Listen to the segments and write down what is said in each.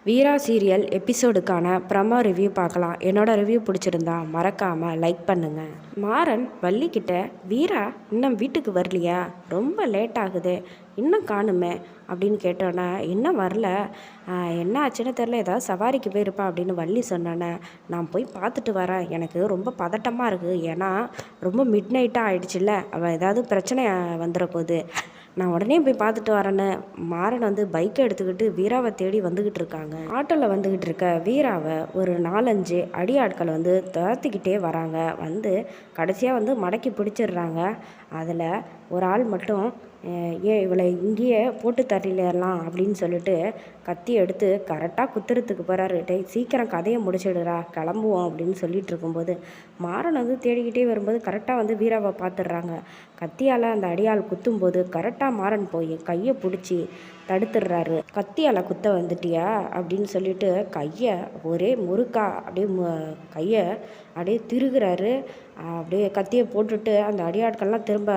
வீரா serial எபிசோடுக்கான promo review பார்க்கலாம். என்னோடய review பிடிச்சிருந்தா மறக்காமல் லைக் பண்ணுங்கள். மாறன் வள்ளிக்கிட்ட, வீரா இன்னும் வீட்டுக்கு வரலையா, ரொம்ப லேட் ஆகுது, இன்னும் காணுமே அப்படின்னு கேட்டோன்னே, இன்னும் வரல, என்ன ஆச்சுன்னு தெரில, ஏதாவது சவாரிக்கு போயிருப்பா அப்படின்னு வள்ளி சொன்னோன்னே, நான் போய் பார்த்துட்டு வரேன், எனக்கு ரொம்ப பதட்டமாக இருக்குது, ஏன்னா ரொம்ப மிட் நைட்டாக ஆகிடுச்சில்ல, அவள் ஏதாவது பிரச்சனை வந்துட போகுது, நான் உடனே போய் பார்த்துட்டு வரேன்னு மாறன் பைக்கை எடுத்துக்கிட்டு வீராவை தேடி வந்துக்கிட்டு இருக்காங்க. ஆட்டோவில் வந்துக்கிட்டு இருக்க வீராவை ஒரு 4-5 அடியாட்கள் துரத்திக்கிட்டே வராங்க. கடைசியாக மடக்கி பிடிச்சிடுறாங்க. அதில் ஒரு ஆள் மட்டும், ஏன் இவளை இங்கேயே போட்டு தள்ளிடலாம் அப்படின்னு சொல்லிட்டு கத்தி எடுத்து கரெக்டாக குத்துறதுக்கு போகிறாரு. சீக்கிரம் கதையை முடிச்சிடுறா, கிளம்புவோம் அப்படின்னு சொல்லிட்டு இருக்கும்போது மாறன் தேடிக்கிட்டே வரும்போது கரெக்டாக வீராவை பார்த்துடுறாங்க. கத்தியால் அந்த அடியாள் குத்தும்போது கரெக்டாக மாறன் போய் கையை பிடிச்சி தடுத்துடுறாரு. கத்தியால் குத்த வந்துட்டியா அப்படின்னு சொல்லிட்டு கையை ஒரே முறுக்கா அப்படியே கையை அப்படியே திருகுறாரு. அப்படியே கத்தியை போட்டுட்டு அந்த அடியாட்கள்லாம் திரும்ப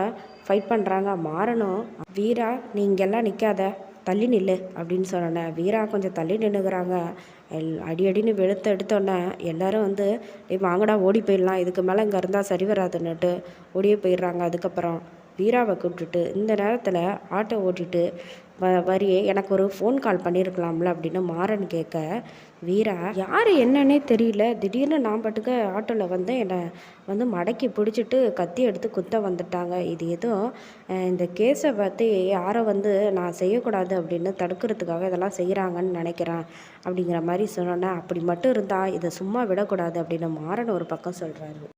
ஃபைட் பண்ணுறாங்க. மாறனும், வீரா நீ இங்கெல்லாம் நிற்காத, தள்ளி நில்லு அப்படின்னு சொன்னோன்னே வீரா கொஞ்சம் தள்ளி நின்றுக்கிறாங்க. அடின்னு வெளுத்து எடுத்தோன்னே எல்லோரும் வாங்கடா ஓடி போயிடலாம், இதுக்கு மேலே இங்கே இருந்தால் சரி வராதுன்னுட்டு ஓடியே போயிடுறாங்க. அதுக்கப்புறம் வீராவை கூப்பிட்டுட்டு, இந்த நேரத்தில் ஆட்டோ ஓட்டிட்டு வரியே எனக்கு ஒரு ஃபோன் கால் பண்ணியிருக்கலாம்ல அப்படின்னு மாறன் கேட்க, வீரா யார் என்னன்னே தெரியல, திடீர்னு நான் பாட்டுக்கு ஆட்டோவில் என்னை மடக்கி பிடிச்சிட்டு கத்தி எடுத்து குத்த வந்துட்டாங்க. இது எதுவும் இந்த கேஸை பற்றி யாரை நான் செய்யக்கூடாது அப்படின்னு தடுக்கிறதுக்காக இதெல்லாம் செய்கிறாங்கன்னு நினைக்கிறேன் அப்படிங்கிற மாதிரி சொன்னோன்னே, அப்படி மட்டும் இருந்தால் இதை சும்மா விடக்கூடாது அப்படின்னு மாறன் ஒரு பக்கம் சொல்கிறாரு.